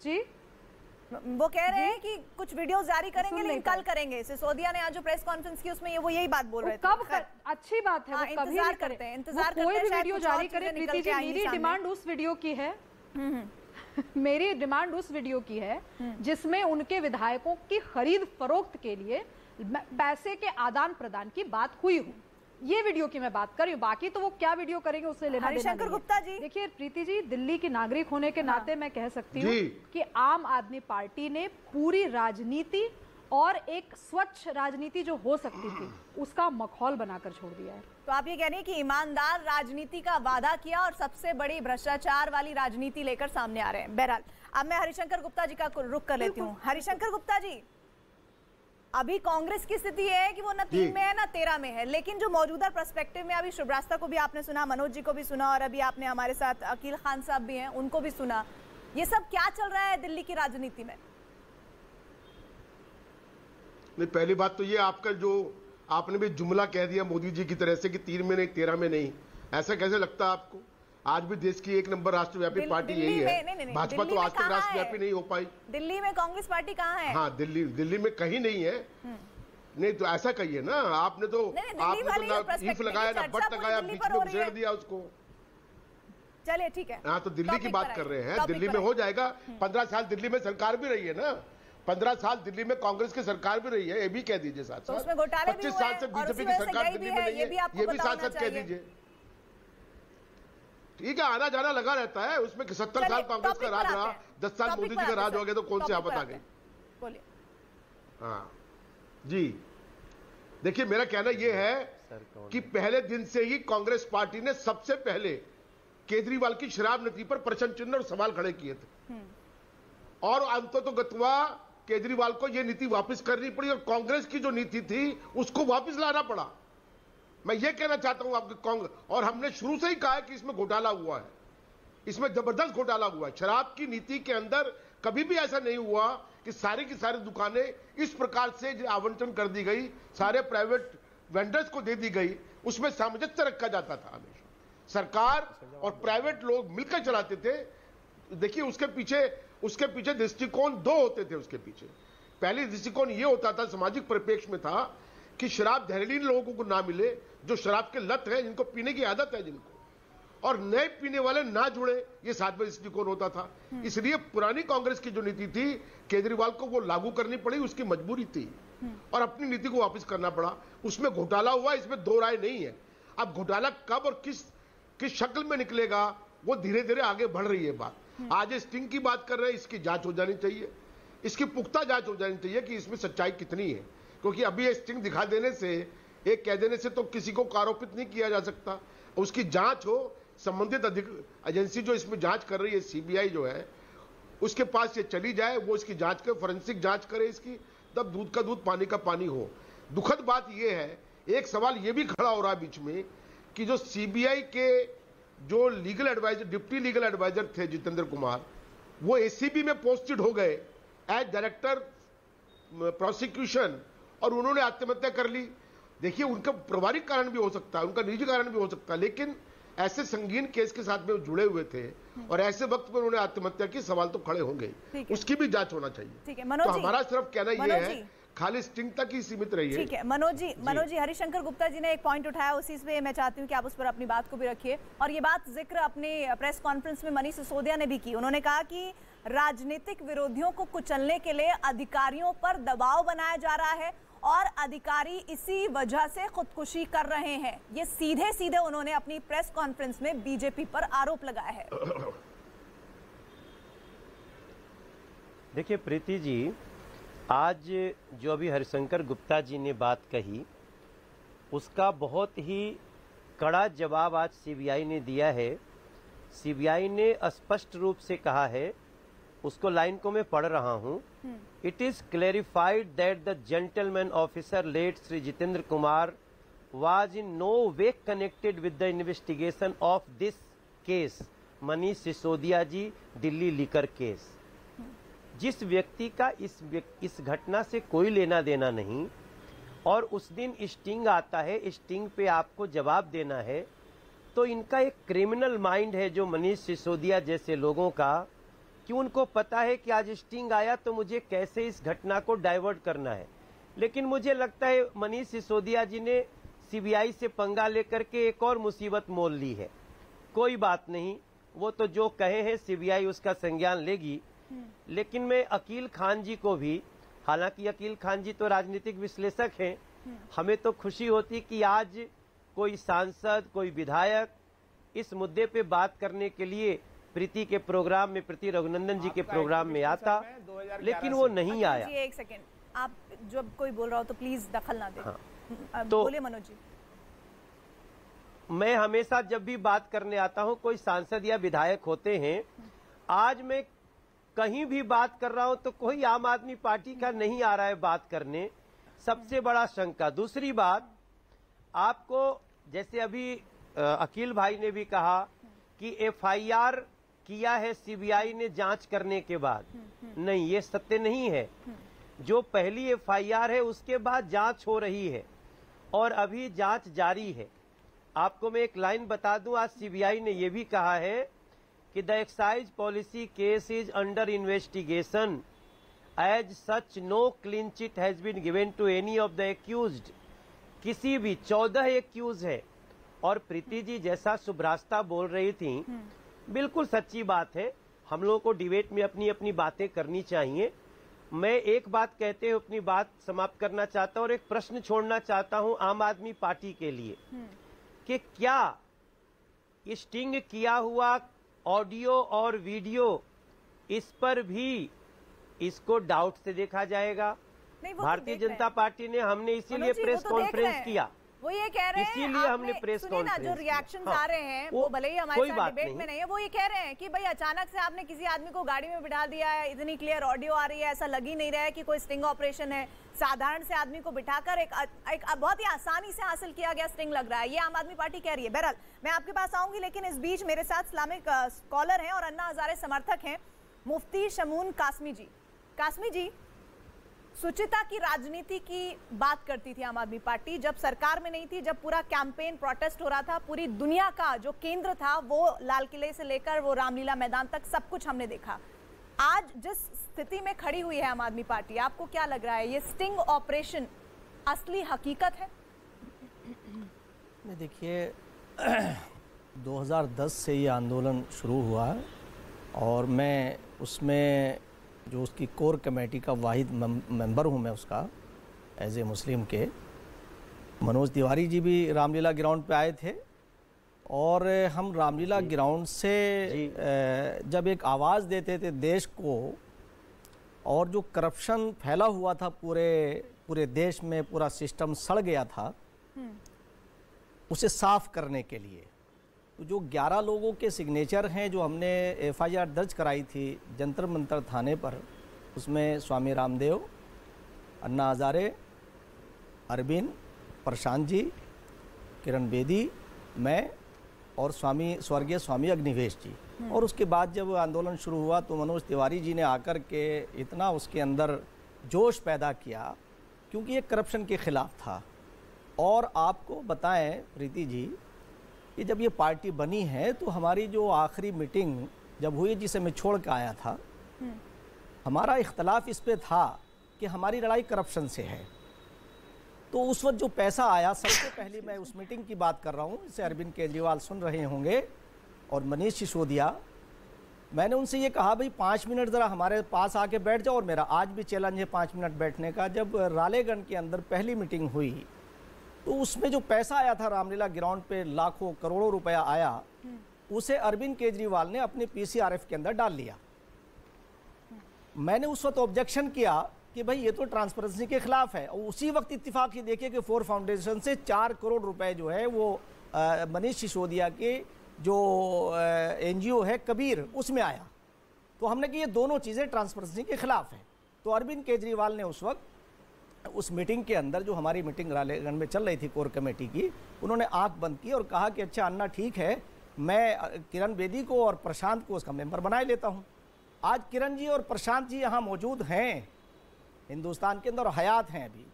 जी वो कह रहे हैं कि कुछ वीडियो जारी करेंगे लेकिन कल करेंगे। सिसोदिया ने आज जो प्रेस कॉन्फ्रेंस की उसमें वो यही बात बोल रहे थे। कब अच्छी बात है, वो कभी इंतजार करते हैं, इंतजार करते हैं, कोई भी वीडियो जारी करे। प्रीति जी, मेरी डिमांड उस वीडियो की है मेरी डिमांड उस वीडियो की है जिसमें उनके विधायकों की खरीद फरोख्त के लिए पैसे के आदान प्रदान की बात हुई हो, ये वीडियो की मैं बात कर रही हूँ। बाकी तो वो क्या वीडियो करेंगे उससे लेना देना हरिशंकर गुप्ता जी, देखिए प्रीति जी, दिल्ली की नागरिक होने के नाते मैं कह सकती हूँ कि आम आदमी पार्टी ने पूरी राजनीति और एक स्वच्छ राजनीति जो हो सकती थी उसका मखौल बनाकर छोड़ दिया है। तो आप ये कह रहे हैं कि ईमानदार राजनीति का वादा किया और सबसे बड़ी भ्रष्टाचार वाली राजनीति लेकर सामने आ रहे हैं। बहरहाल अब मैं हरिशंकर गुप्ता जी का रुख कर लेती हूँ। हरिशंकर गुप्ता जी, अभी कांग्रेस की स्थिति है कि वो न 3 में है न 13 में है, लेकिन जो मौजूदा पर्सपेक्टिव में अभी श्रीवास्तव को भी आपने सुना, मनोज जी को भी सुना और अभी आपने हमारे साथ अकील खान साहब भी हैं उनको भी सुना, ये सब क्या चल रहा है दिल्ली की राजनीति में? नहीं, पहली बात तो ये आपका जो आपने भी जुमला कह दिया मोदी जी की तरह से कि 3 में नहीं 13 में नहीं, ऐसा कैसे लगता है आपको? आज भी देश की 1 नंबर राष्ट्रव्यापी पार्टी यही है। भाजपा तो आज तक राष्ट्रव्यापी नहीं हो पाई। दिल्ली में कांग्रेस पार्टी कहाँ है? हाँ, दिल्ली में कहीं नहीं है। नहीं तो ऐसा कहिए ना, आपने तो ईफ लगाया ना बट लगाया, बीच में उछेड़ दिया उसको। चलिए ठीक है, हाँ तो दिल्ली की बात कर रहे हैं, दिल्ली में हो जाएगा। 15 साल दिल्ली में सरकार भी रही है ना, 15 साल दिल्ली में कांग्रेस की सरकार भी रही है, ये भी कह दीजिए साथ साथ। 25 साल से बीजेपी की सरकार दिल्ली में नहीं है, ये भी साथ साथ कह दीजिए। ठीक है, आना जाना लगा रहता है, उसमें 70 साल कांग्रेस का राज रहा, 10 साल मोदी जी का राज हो गया, तो कौन सी आफत आ गई? बोलिए। हाँ जी, देखिए मेरा कहना यह है कि पहले दिन से ही कांग्रेस पार्टी ने सबसे पहले केजरीवाल की शराब नीति पर प्रश्न चिन्ह और सवाल खड़े किए थे, और अंततोगत्वा केजरीवाल को यह नीति वापस करनी पड़ी और कांग्रेस की जो नीति थी उसको वापस लाना पड़ा। मैं ये कहना चाहता हूं आपके कांग्रेस, और हमने शुरू से ही कहा है कि इसमें घोटाला हुआ है, इसमें जबरदस्त घोटाला हुआ है। शराब की नीति के अंदर कभी भी ऐसा नहीं हुआ कि सारी की सारी दुकानें इस प्रकार से आवंटन कर दी गई, सारे प्राइवेट वेंडर्स को दे दी गई, उसमें सामंजस्य रखा जाता था। हमेशा सरकार और प्राइवेट लोग मिलकर चलाते थे। देखिए उसके पीछे दृष्टिकोण 2 होते थे। उसके पीछे पहली दृष्टिकोण यह होता था, सामाजिक परिप्रेक्ष्य में था कि शराब जहरीली लोगों को ना मिले, जो शराब के लत है, जिनको पीने की आदत है जिनको, और नए पीने वाले ना जुड़े, ये 7वां दृष्टिकोण होता था। इसलिए पुरानी कांग्रेस की जो नीति थी केजरीवाल को वो लागू करनी पड़ी, उसकी मजबूरी थी, और अपनी नीति को वापस करना पड़ा। उसमें घोटाला हुआ, इसमें 2 राय नहीं है। अब घोटाला कब और किस शक्ल में निकलेगा वो धीरे धीरे आगे बढ़ रही है बात। आज स्टिंग की बात कर रहे हैं, इसकी जांच हो जानी चाहिए, इसकी पुख्ता जांच हो जानी चाहिए कि इसमें सच्चाई कितनी है, क्योंकि अभी ये स्टिंग दिखा देने से, एक कह देने से तो किसी को आरोपित नहीं किया जा सकता। उसकी जांच हो, संबंधित एजेंसी जो इसमें जांच कर रही है, सीबीआई जो है, उसके पास ये चली जाए, वो इसकी जांच करे, फॉरेंसिक जांच करे इसकी, तब दूध का दूध पानी का पानी हो। दुखद बात यह है, एक सवाल यह भी खड़ा हो रहा है बीच में कि जो सीबीआई के जो legal adviser, deputy legal adviser थे जितेंद्र कुमार, वो एसीबी में पोस्टेड हो गए एज डायरेक्टर प्रोसिक्यूशन, और उन्होंने आत्महत्या कर ली। देखिए उनका पारिवारिक कारण भी हो सकता है, उनका निजी कारण भी हो सकता है, लेकिन ऐसे संगीन केस के साथ में जुड़े हुए थे और ऐसे वक्त में उन्होंने आत्महत्या की, सवाल तो खड़े होंगे, उसकी भी जांच होना चाहिए। ठीक है, तो हमारा सिर्फ कहना यह है, खाली स्टिंग तक ही सीमित रही है। ठीक है मनोज जी, हरिशंकर गुप्ता जी ने एक पॉइंट उठाया, उसी से मैं चाहती हूं कि आप उस पर अपनी बात को भी रखिए। और ये बात जिक्र अपने प्रेस कॉन्फ्रेंस में मनीष सिसोदिया ने भी की। उन्होंने कहा कि राजनीतिक विरोधियों को कुचलने के लिए अधिकारियों पर दबाव बनाया जा रहा है और अधिकारी इसी वजह से खुदकुशी कर रहे हैं। ये सीधे सीधे उन्होंने अपनी प्रेस कॉन्फ्रेंस में बीजेपी पर आरोप लगाया है। देखिए प्रीति जी, आज जो अभी हरिशंकर गुप्ता जी ने बात कही उसका बहुत ही कड़ा जवाब आज सीबीआई ने दिया है। सीबीआई ने स्पष्ट रूप से कहा है, उसको लाइन को मैं पढ़ रहा हूं, it is clarified that the gentleman officer late Shri Jitendra Kumar was in no way connected with the investigation of this case Manish Sisodia ji Delhi liquor case. जिस व्यक्ति का इस घटना से कोई लेना देना नहीं, और उस दिन स्टिंग आता है, स्टिंग पे आपको जवाब देना है, तो इनका एक क्रिमिनल माइंड है जो मनीष सिसोदिया जैसे लोगों का, कि उनको पता है कि आज स्टिंग आया तो मुझे कैसे इस घटना को डाइवर्ट करना है। लेकिन मुझे लगता है मनीष सिसोदिया जी ने सीबीआई से पंगा लेकर के एक और मुसीबत मोल ली है। कोई बात नहीं, वो तो जो कहे हैं सीबीआई उसका संज्ञान लेगी। लेकिन मैं अकील खान जी को भी, हालांकि अकील खान जी तो राजनीतिक विश्लेषक हैं, हमें तो खुशी होती कि आज कोई सांसद, कोई विधायक इस मुद्दे पे बात करने के लिए प्रीति के प्रोग्राम में, प्रीति रघुनंदन जी के प्रोग्राम में आता, लेकिन वो नहीं आया। एक सेकेंड, आप जब कोई बोल रहा हो तो प्लीज दखल ना दें। हाँ। तो बोले मनोज जी। मैं हमेशा जब भी बात करने आता हूं, कोई सांसद या विधायक होते हैं, आज मैं कहीं भी बात कर रहा हूं तो कोई आम आदमी पार्टी का नहीं आ रहा है बात करने, सबसे बड़ा शंका। दूसरी बात, आपको जैसे अभी अकील भाई ने भी कहा कि एफआईआर किया है सीबीआई ने जांच करने के बाद, नहीं, ये सत्य नहीं है। जो पहली एफआईआर है उसके बाद जांच हो रही है और अभी जांच जारी है। आपको मैं एक लाइन बता दूं, आज सीबीआई ने यह भी कहा है कि the excise policy case is under investigation, as such no clean chit has been given to any of the accused. किसी भी 14 एक्यूज है। और प्रीति जी जैसा शुभ्रास्ता बोल रही थी, बिल्कुल सच्ची बात है। हम लोगों को डिबेट में अपनी अपनी बातें करनी चाहिए। मैं एक बात कहते हुए अपनी बात समाप्त करना चाहता हूं और एक प्रश्न छोड़ना चाहता हूं आम आदमी पार्टी के लिए कि क्या स्टिंग किया हुआ ऑडियो और वीडियो, इस पर भी इसको डाउट से देखा जाएगा? भारतीय जनता पार्टी ने, हमने इसीलिए प्रेस कॉन्फ्रेंस किया, वो ये कह रहे हैं, इसीलिए हमने प्रेस कॉन्फ्रेंस, जो रिएक्शंस आ रहे हैं वो भले ही हमारे साथ डिबेट में नहीं है, वो ये कह रहे हैं कि भाई अचानक से आपने किसी आदमी को गाड़ी में बिठा दिया है, इतनी क्लियर ऑडियो आ रही है, ऐसा लग ही नहीं रहा है कि कोई स्टिंग ऑपरेशन है। साधारण से आदमी को बिठाकर एक बहुत ही आसानी से हासिल किया गया स्टिंग लग रहा है, ये आम आदमी पार्टी कह रही है। बहरहाल मैं आपके पास आऊंगी, लेकिन इस बीच मेरे साथ इस्लामिक स्कॉलर हैं और अन्ना हजारे समर्थक हैं, मुफ्ती शमून कासमी जी। कासमी जी, सुचिता की राजनीति की बात करती थी आम आदमी पार्टी जब सरकार में नहीं थी, जब पूरा कैंपेन प्रोटेस्ट हो रहा था, पूरी दुनिया का जो केंद्र था वो लाल किले से लेकर वो रामलीला मैदान तक सब कुछ हमने देखा। आज जिस स्थिति में खड़ी हुई है आम आदमी पार्टी, आपको क्या लग रहा है, ये स्टिंग ऑपरेशन असली हकीकत है? देखिए 2010 से ये आंदोलन शुरू हुआ और मैं उसमें जो उसकी कोर कमेटी का वाहिद मेंबर हूँ, मैं उसका एज ए मुस्लिम के। मनोज तिवारी जी भी रामलीला ग्राउंड पे आए थे और हम रामलीला ग्राउंड से जब एक आवाज़ देते थे देश को, और जो करप्शन फैला हुआ था पूरे देश में, पूरा सिस्टम सड़ गया था, उसे साफ करने के लिए तो जो 11 लोगों के सिग्नेचर हैं जो हमने एफआईआर दर्ज कराई थी जंतर मंतर थाने पर, उसमें स्वामी रामदेव, अन्ना हजारे, अरविंद, प्रशांत जी, किरण बेदी, मैं और स्वर्गीय स्वामी अग्निवेश जी। और उसके बाद जब आंदोलन शुरू हुआ तो मनोज तिवारी जी ने आकर के इतना उसके अंदर जोश पैदा किया, क्योंकि ये करप्शन के ख़िलाफ़ था। और आपको बताएं प्रीति जी कि जब ये पार्टी बनी है तो हमारी जो आखिरी मीटिंग जब हुई, जिसे मैं छोड़ के आया था, हमारा इख्तलाफ इस पे था कि हमारी लड़ाई करप्शन से है। तो उस वक्त जो पैसा आया, सबसे पहले मैं उस मीटिंग की बात कर रहा हूँ, इसे अरविंद केजरीवाल सुन रहे होंगे और मनीष सिसोदिया, मैंने उनसे ये कहा भाई 5 मिनट ज़रा हमारे पास आके बैठ जाओ, और मेरा आज भी चैलेंज है 5 मिनट बैठने का। जब रालेगंज के अंदर पहली मीटिंग हुई तो उसमें जो पैसा आया था रामलीला ग्राउंड पे, लाखों करोड़ों रुपया आया, उसे अरविंद केजरीवाल ने अपने पीसीआरएफ के अंदर डाल लिया। मैंने उस वक्त ऑब्जेक्शन किया कि भाई ये तो ट्रांसपेरेंसी के खिलाफ है। और उसी वक्त इत्तेफाक ये देखिए कि 4 फाउंडेशन से 4 करोड़ रुपए जो है वो मनीष सिसोदिया के जो एनजीओ है कबीर, उसमें आया। तो हमने कि ये दोनों चीज़ें ट्रांसपेरेंसी के खिलाफ है। तो अरविंद केजरीवाल ने उस वक्त उस मीटिंग के अंदर, जो हमारी मीटिंग रालेगंज में चल रही थी कोर कमेटी की, उन्होंने आंख बंद की और कहा कि अच्छा अन्ना ठीक है, मैं किरण बेदी को और प्रशांत को उसका मेंबर बनाए लेता हूं। आज किरण जी और प्रशांत जी यहाँ मौजूद हैं हिंदुस्तान के अंदर, हयात हैं अभी,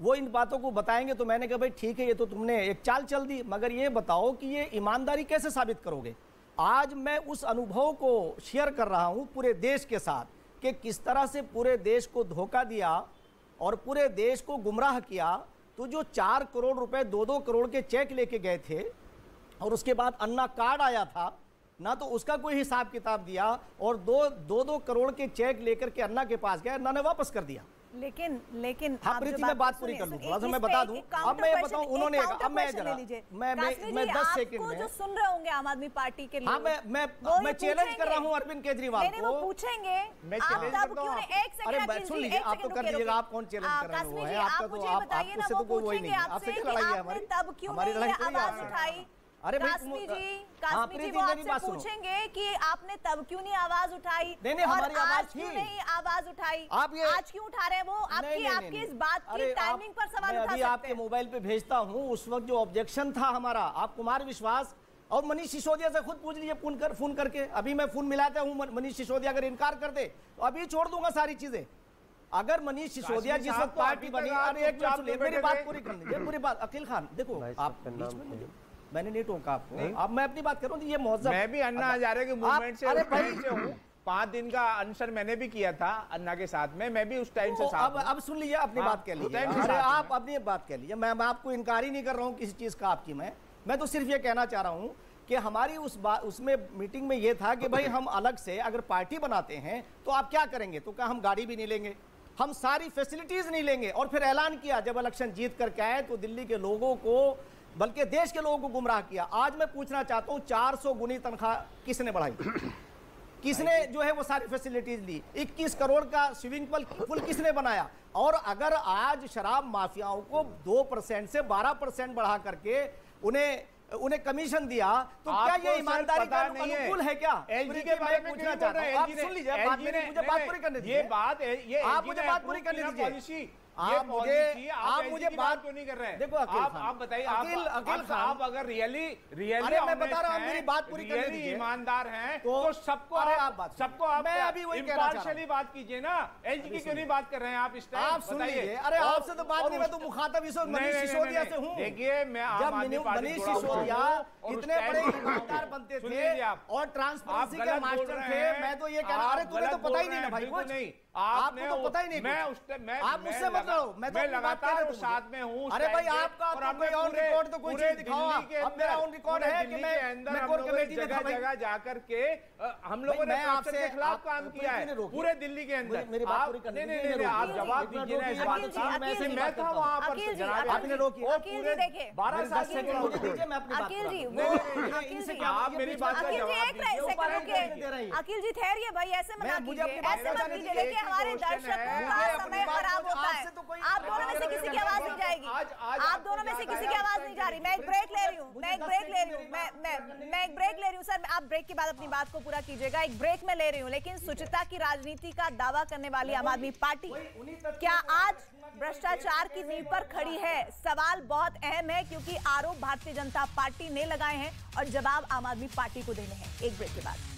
वो इन बातों को बताएंगे। तो मैंने कहा भाई ठीक है, ये तो तुमने एक चाल चल दी, मगर ये बताओ कि ये ईमानदारी कैसे साबित करोगे? आज मैं उस अनुभव को शेयर कर रहा हूं पूरे देश के साथ कि किस तरह से पूरे देश को धोखा दिया और पूरे देश को गुमराह किया। तो जो 4 करोड़ रुपए 2-2 करोड़ के चेक लेके गए थे और उसके बाद अन्ना कार्ड आया था ना, तो उसका कोई हिसाब किताब दिया और 2-2 करोड़ के चेक लेकर के अन्ना के पास गए, अन्ना ने वापस कर दिया। लेकिन हाँ प्रीति, मैं बात पूरी कर लूं, थोड़ा सा मैं बता दूं। अब मैं बताऊं, उन्होंने अब मैं 10 सेकंड में जो सुन रहे होंगे आम आदमी पार्टी के लोग, हाँ मैं चैलेंज कर रहा हूं अरविंद केजरीवाल को। वो पूछेंगे मैं चैलेंज करता हूं। अरे सुन लीजिए, आप तो कर लीजिएगा, आप कौन चैलेंज कर रहे हैं? आपका तो आपसे तो कोई नहीं, आपसे क्या लड़ाई है हमारी? हमारी लड़ाई कोई आपसे। अरे कास्मी जी वो आपसे पूछेंगे कि आपने तब क्यों नहीं आवाज उठाई, नहीं हमारी आवाज क्यों नहीं आवाज उठाई, आप ये आज क्यों उठा रहे हैं? वो आपकी इस बात की टाइमिंग पर सवाल उठा सकते हैं। आपके मोबाइल पे भेजता हूं, उस वक्त जो ऑब्जेक्शन था हमारा, आप कुमार विश्वास और मनीष सिसोदिया से खुद पूछ लीजिए फोन करके। अभी मैं फोन मिलाता हूं, मनीष सिसोदिया अगर इनकार कर दे तो अभी छोड़ दूंगा सारी चीजें। अगर मनीष सिसोदिया जिस वक्त पार्टी बनी, अरे एक मिनट मेरी बात पूरी कर लीजिए, पूरी बात। अकील खान देखो, आप मैंने नहीं टोका आपको, अब मैं अपनी बात कर रहा हूं। ये मौजूद मैं भी अन्ना हजारे के मूवमेंट से हूं, 5 दिन का अनशन मैंने भी किया था अन्ना के साथ में, मैं भी उस टाइम से साथ। अब सुन लीजिए, अपनी बात कह लीजिए। अरे आप अपनी बात कह लीजिए, मैं आपको इनकार ही नहीं कर रहा हूं किसी चीज का आपकी। मैं तो सिर्फ ये कहना चाह रहा हूं कि हमारी उसमें मीटिंग में ये था कि भाई हम अलग से अगर पार्टी बनाते हैं तो आप क्या करेंगे? तो क्या हम गाड़ी भी नहीं लेंगे, हम सारी फैसिलिटीज नहीं लेंगे। और फिर ऐलान किया जब इलेक्शन जीत करके आए तो दिल्ली के लोगों को, बल्कि देश के लोगों को गुमराह किया। आज मैं पूछना चाहता हूं, 400 गुनी तनख्वाह किसने बढ़ाई? किसने जो है वो सारी फैसिलिटीज ली? 21 करोड़ का स्विमिंग पूल किसने बनाया? और अगर आज शराब माफियाओं को 2% से 12% बढ़ा करके उन्हें कमीशन दिया, तो क्या ये ईमानदारी का अनुकूल है क्या? एलजी के बारे में पूछना चाहता हूं, आप सुन लीजिए, मुझे बात पूरी करने दीजिए। आप मुझे बात पूरी करने दीजिए। आप मुझे बात क्यों नहीं कर रहे हैं? देखो आप बताइए, आप अगर रियली मैं बता रहा हूं, मेरी बात पूरी करने दीजिए। ईमानदार हैं तो सबको आप मैं अभी वही कहना चाह रहा हूं, बात कीजिए ना। एलजी की क्यों नहीं बात कर रहे हैं आप इस टाइम? आप सुन लीजिए। अरे आपसे तो बात नहीं, मैं तो मुखातब इस वक्त मनीष सिसोदिया से हूं। देखिए, मैं जब मनीष सिसोदिया इतने बड़े ईमानदार बनते थे और ट्रांसपेरेंसी के मास्टर थे, मैं तो ये कह रहा हूं, अरे तुम्हें तो पता ही नहीं ना भाई कुछ, आपको तो पता ही नहीं। आप मुझसे मत लड़ो, मैं लगातार साथ में हूं। अरे भाई आपका कोई ऑन रिकॉर्ड तो कोई चीज दिखाओ। अब मेरा ऑन रिकॉर्ड है कि मैं कोर कमेटी में जगह जाकर के हम लोगों ने आपसे के खिलाफ काम किया है पूरे दिल्ली के अंदर। मेरी बात पूरी करने दीजिए, आप जवाब दीजिए ना इस बात का। मैं था वहां पर, आपने रोकी। 12 साल से दीजिए, मैं अपनी बात आप मेरी बात का जवाब दीजिए। अकील जी ठहरिए भाई, ऐसे मत कीजिए, ऐसे मत कीजिए। देखिए हमारे दर्शकों का समय खराब होता है। आप दोनों में से किसी की आवाज नहीं जाएगी, आप दोनों में से किसी की आवाज नहीं जा रही। मैं एक ब्रेक ले रही हूँ, मैं एक ब्रेक ले रही हूँ। सर आप ब्रेक के बाद अपनी बात को पूरा कीजिएगा। एक ब्रेक में ले रही हूँ, लेकिन शुचिता की राजनीति का दावा करने वाली आम आदमी पार्टी क्या आज भ्रष्टाचार की नींव पर खड़ी है? सवाल बहुत अहम है, क्योंकि आरोप भारतीय जनता पार्टी ने लगाए हैं और जवाब आम आदमी पार्टी को देने हैं। एक ब्रेक के बाद